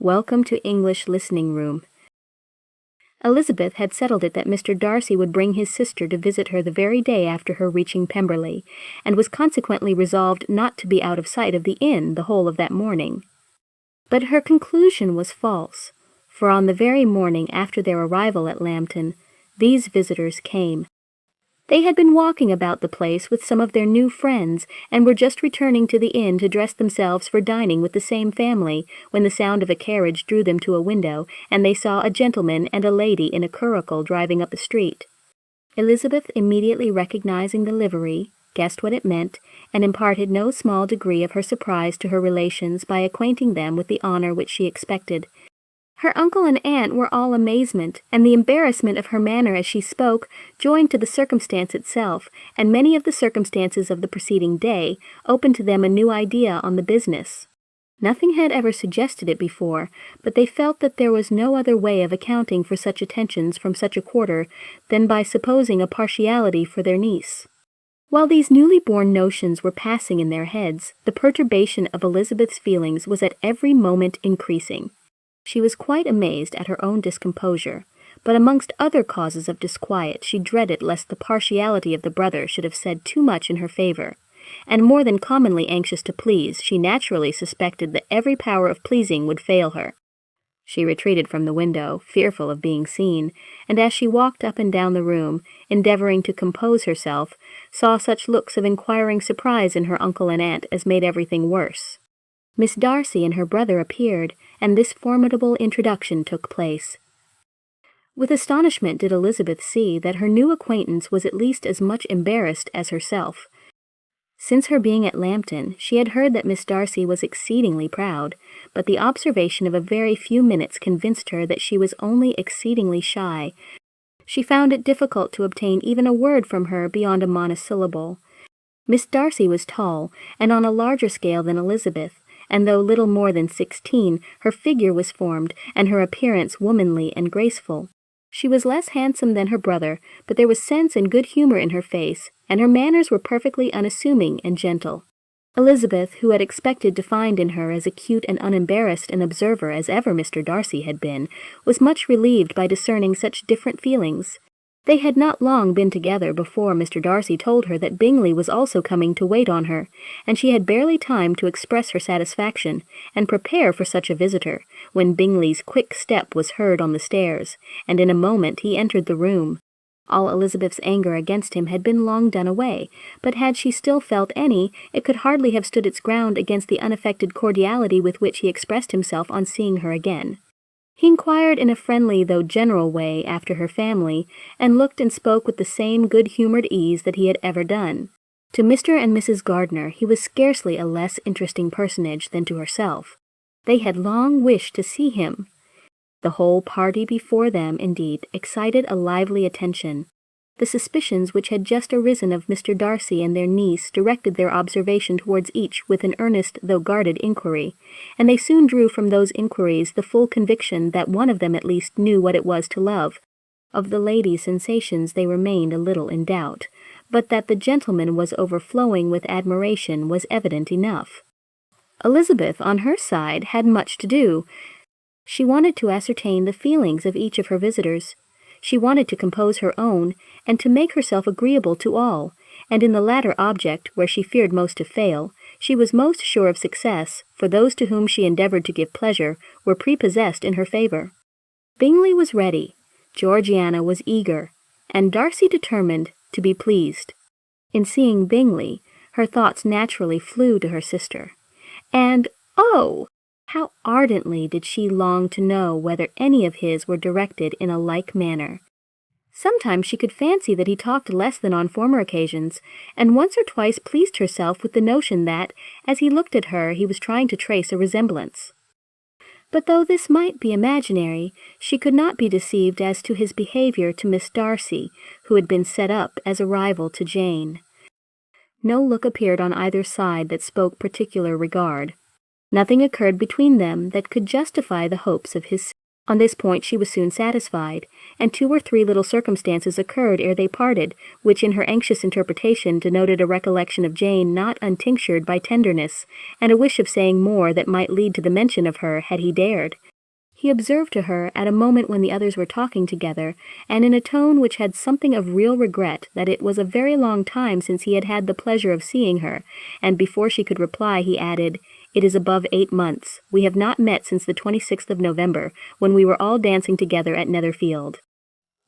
Welcome to English Listening Room. Elizabeth had settled it that Mr. Darcy would bring his sister to visit her the very day after her reaching Pemberley, and was consequently resolved not to be out of sight of the inn the whole of that morning. But her conclusion was false, for on the very morning after their arrival at Lambton, these visitors came. They had been walking about the place with some of their new friends, and were just returning to the inn to dress themselves for dining with the same family, when the sound of a carriage drew them to a window, and they saw a gentleman and a lady in a curricle driving up the street. Elizabeth, immediately recognizing the livery, guessed what it meant, and imparted no small degree of her surprise to her relations by acquainting them with the honor which she expected. Her uncle and aunt were all amazement, and the embarrassment of her manner as she spoke, joined to the circumstance itself, and many of the circumstances of the preceding day, opened to them a new idea on the business. Nothing had ever suggested it before, but they felt that there was no other way of accounting for such attentions from such a quarter than by supposing a partiality for their niece. While these newly born notions were passing in their heads, the perturbation of Elizabeth's feelings was at every moment increasing. She was quite amazed at her own discomposure, but amongst other causes of disquiet she dreaded lest the partiality of the brother should have said too much in her favor, and more than commonly anxious to please, she naturally suspected that every power of pleasing would fail her. She retreated from the window, fearful of being seen, and as she walked up and down the room, endeavoring to compose herself, saw such looks of inquiring surprise in her uncle and aunt as made everything worse. Miss Darcy and her brother appeared, and this formidable introduction took place. With astonishment did Elizabeth see that her new acquaintance was at least as much embarrassed as herself. Since her being at Lambton, she had heard that Miss Darcy was exceedingly proud, but the observation of a very few minutes convinced her that she was only exceedingly shy. She found it difficult to obtain even a word from her beyond a monosyllable. Miss Darcy was tall, and on a larger scale than Elizabeth, and though little more than 16, her figure was formed, and her appearance womanly and graceful. She was less handsome than her brother, but there was sense and good humor in her face, and her manners were perfectly unassuming and gentle. Elizabeth, who had expected to find in her as acute and unembarrassed an observer as ever Mr. Darcy had been, was much relieved by discerning such different feelings. They had not long been together before Mr. Darcy told her that Bingley was also coming to wait on her, and she had barely time to express her satisfaction, and prepare for such a visitor, when Bingley's quick step was heard on the stairs, and in a moment he entered the room. All Elizabeth's anger against him had been long done away, but had she still felt any, it could hardly have stood its ground against the unaffected cordiality with which he expressed himself on seeing her again. He inquired in a friendly though general way after her family, and looked and spoke with the same good-humored ease that he had ever done. To Mr. and Mrs. Gardiner he was scarcely a less interesting personage than to herself. They had long wished to see him. The whole party before them, indeed, excited a lively attention. The suspicions which had just arisen of Mr. Darcy and their niece directed their observation towards each with an earnest though guarded inquiry, and they soon drew from those inquiries the full conviction that one of them at least knew what it was to love. Of the lady's sensations they remained a little in doubt, but that the gentleman was overflowing with admiration was evident enough. Elizabeth, on her side, had much to do. She wanted to ascertain the feelings of each of her visitors. She wanted to compose her own, and to make herself agreeable to all, and in the latter object, where she feared most to fail, she was most sure of success, for those to whom she endeavored to give pleasure were prepossessed in her favor. Bingley was ready, Georgiana was eager, and Darcy determined to be pleased. In seeing Bingley, her thoughts naturally flew to her sister, and, oh! how ardently did she long to know whether any of his were directed in a like manner. Sometimes she could fancy that he talked less than on former occasions, and once or twice pleased herself with the notion that, as he looked at her, he was trying to trace a resemblance. But though this might be imaginary, she could not be deceived as to his behavior to Miss Darcy, who had been set up as a rival to Jane. No look appeared on either side that spoke particular regard. Nothing occurred between them that could justify the hopes of his. On this point she was soon satisfied, and 2 or 3 little circumstances occurred ere they parted, which in her anxious interpretation denoted a recollection of Jane not untinctured by tenderness, and a wish of saying more that might lead to the mention of her had he dared. He observed to her, at a moment when the others were talking together, and in a tone which had something of real regret, that it was a very long time since he had had the pleasure of seeing her, and before she could reply he added, "It is above 8 months. We have not met since the 26th of November, when we were all dancing together at Netherfield."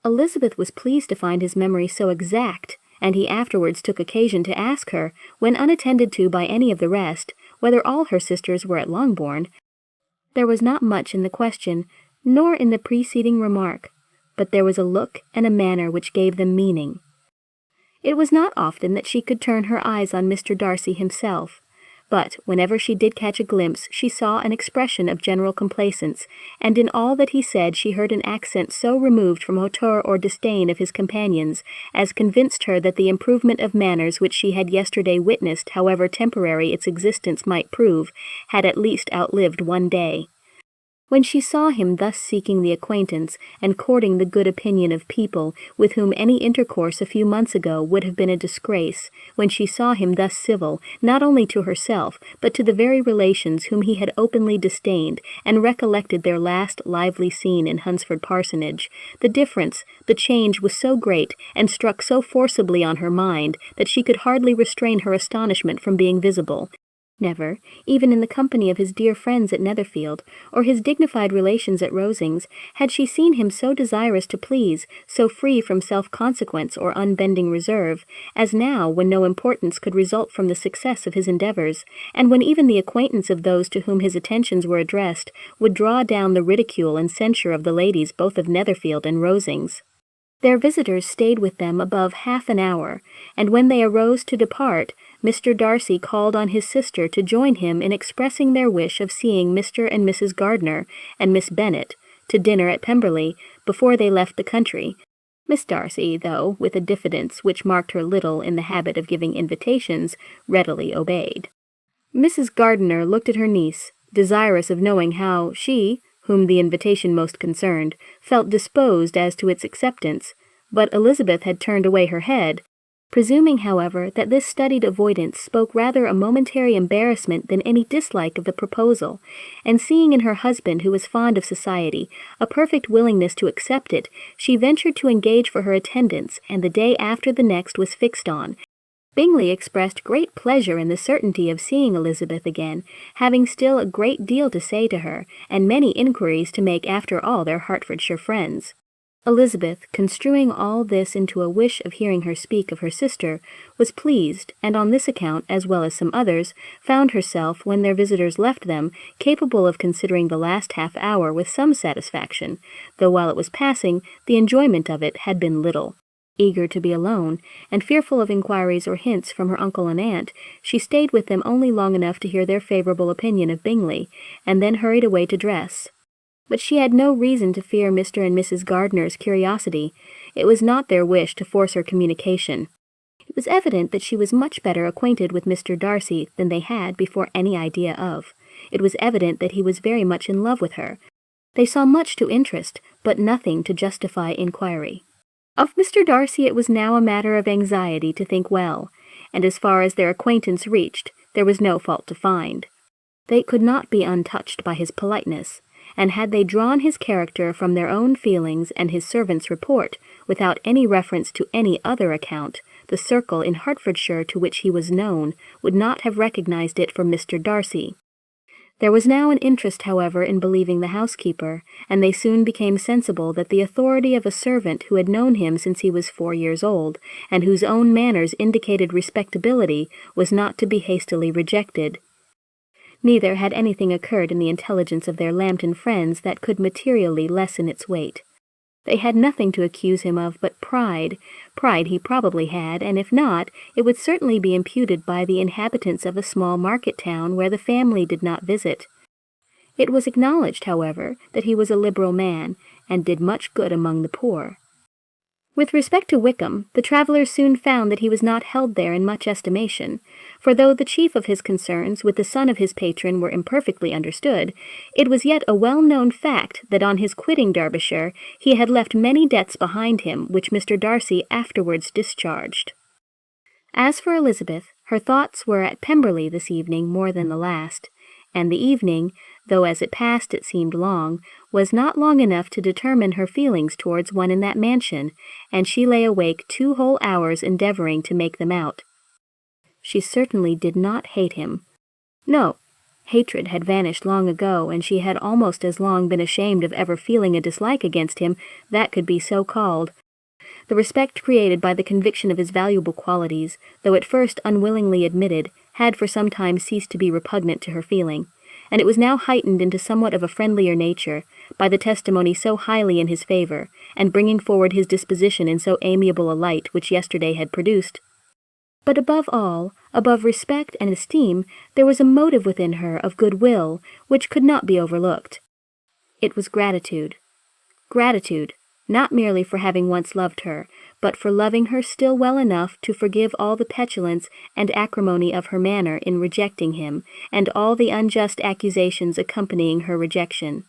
Elizabeth was pleased to find his memory so exact, and he afterwards took occasion to ask her, when unattended to by any of the rest, whether all her sisters were at Longbourn. There was not much in the question, nor in the preceding remark, but there was a look and a manner which gave them meaning. It was not often that she could turn her eyes on Mr. Darcy himself, but whenever she did catch a glimpse she saw an expression of general complacence, and in all that he said she heard an accent so removed from hauteur or disdain of his companions as convinced her that the improvement of manners which she had yesterday witnessed, however temporary its existence might prove, had at least outlived one day. When she saw him thus seeking the acquaintance and courting the good opinion of people with whom any intercourse a few months ago would have been a disgrace, when she saw him thus civil, not only to herself, but to the very relations whom he had openly disdained, and recollected their last lively scene in Hunsford Parsonage, the difference, the change was so great, and struck so forcibly on her mind, that she could hardly restrain her astonishment from being visible. Never, even in the company of his dear friends at Netherfield, or his dignified relations at Rosings, had she seen him so desirous to please, so free from self-consequence or unbending reserve, as now when no importance could result from the success of his endeavours, and when even the acquaintance of those to whom his attentions were addressed would draw down the ridicule and censure of the ladies both of Netherfield and Rosings. Their visitors stayed with them above half an hour, and when they arose to depart, Mr. Darcy called on his sister to join him in expressing their wish of seeing Mr. and Mrs. Gardiner and Miss Bennet to dinner at Pemberley before they left the country. Miss Darcy, though, with a diffidence which marked her little in the habit of giving invitations, readily obeyed. Mrs. Gardiner looked at her niece, desirous of knowing how she, whom the invitation most concerned, felt disposed as to its acceptance, but Elizabeth had turned away her head, presuming, however, that this studied avoidance spoke rather a momentary embarrassment than any dislike of the proposal, and seeing in her husband, who was fond of society, a perfect willingness to accept it, she ventured to engage for her attendance, and the day after the next was fixed on. Bingley expressed great pleasure in the certainty of seeing Elizabeth again, having still a great deal to say to her, and many inquiries to make after all their Hertfordshire friends. Elizabeth, construing all this into a wish of hearing her speak of her sister, was pleased, and on this account, as well as some others, found herself, when their visitors left them, capable of considering the last half-hour with some satisfaction, though while it was passing, the enjoyment of it had been little. Eager to be alone, and fearful of inquiries or hints from her uncle and aunt, she stayed with them only long enough to hear their favourable opinion of Bingley, and then hurried away to dress. But she had no reason to fear Mr. and Mrs. Gardiner's curiosity. It was not their wish to force her communication. It was evident that she was much better acquainted with Mr. Darcy than they had before any idea of. It was evident that he was very much in love with her. They saw much to interest, but nothing to justify inquiry. Of Mr. Darcy it was now a matter of anxiety to think well, and as far as their acquaintance reached, there was no fault to find. They could not be untouched by his politeness, and had they drawn his character from their own feelings and his servant's report, without any reference to any other account, the circle in Hertfordshire to which he was known would not have recognized it for Mr. Darcy. There was now an interest, however, in believing the housekeeper, and they soon became sensible that the authority of a servant who had known him since he was 4 years old, and whose own manners indicated respectability, was not to be hastily rejected. Neither had anything occurred in the intelligence of their Lambton friends that could materially lessen its weight. They had nothing to accuse him of but pride. Pride he probably had, and if not, it would certainly be imputed by the inhabitants of a small market town where the family did not visit. It was acknowledged, however, that he was a liberal man, and did much good among the poor. With respect to Wickham, the travellers soon found that he was not held there in much estimation, for though the chief of his concerns with the son of his patron were imperfectly understood, it was yet a well-known fact that on his quitting Derbyshire he had left many debts behind him which Mr. Darcy afterwards discharged. As for Elizabeth, her thoughts were at Pemberley this evening more than the last, and the evening, though as it passed it seemed long, was not long enough to determine her feelings towards one in that mansion, and she lay awake 2 whole hours endeavoring to make them out. She certainly did not hate him. No, hatred had vanished long ago, and she had almost as long been ashamed of ever feeling a dislike against him that could be so called. The respect created by the conviction of his valuable qualities, though at first unwillingly admitted, had for some time ceased to be repugnant to her feeling, and it was now heightened into somewhat of a friendlier nature, by the testimony so highly in his favor, and bringing forward his disposition in so amiable a light which yesterday had produced. But above all, above respect and esteem, there was a motive within her of good-will, which could not be overlooked. It was gratitude. Gratitude, not merely for having once loved her, but for loving her still well enough to forgive all the petulance and acrimony of her manner in rejecting him, and all the unjust accusations accompanying her rejection.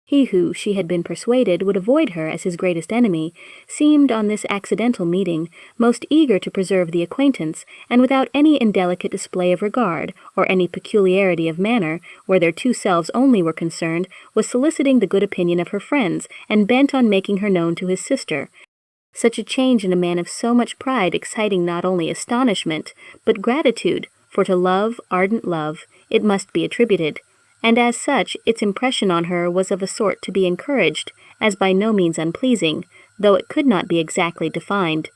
He who, she had been persuaded, would avoid her as his greatest enemy, seemed, on this accidental meeting, most eager to preserve the acquaintance, and without any indelicate display of regard, or any peculiarity of manner, where their 2 selves only were concerned, was soliciting the good opinion of her friends, and bent on making her known to his sister. Such a change in a man of so much pride exciting not only astonishment, but gratitude, for to love, ardent love, it must be attributed, and as such its impression on her was of a sort to be encouraged, as by no means unpleasing, though it could not be exactly defined.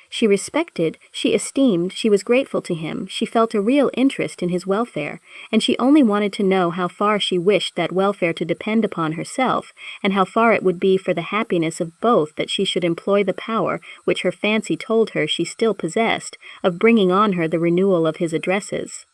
She respected, she esteemed, she was grateful to him, she felt a real interest in his welfare, and she only wanted to know how far she wished that welfare to depend upon herself, and how far it would be for the happiness of both that she should employ the power which her fancy told her she still possessed, of bringing on her the renewal of his addresses.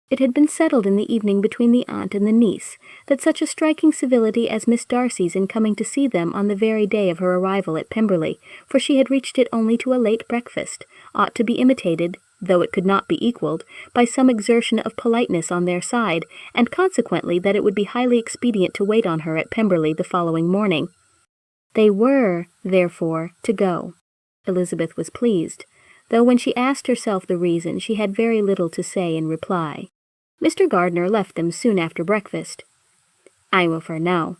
It had been settled in the evening between the aunt and the niece that such a striking civility as Miss Darcy's in coming to see them on the very day of her arrival at Pemberley, for she had reached it only to a late breakfast, ought to be imitated, though it could not be equalled, by some exertion of politeness on their side, and consequently that it would be highly expedient to wait on her at Pemberley the following morning. They were, therefore, to go. Elizabeth was pleased, though when she asked herself the reason she had very little to say in reply. Mr. Gardiner left them soon after breakfast. "I will for now."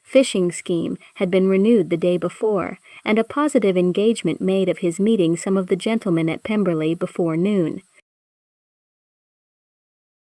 Fishing scheme had been renewed the day before, and a positive engagement made of his meeting some of the gentlemen at Pemberley before noon.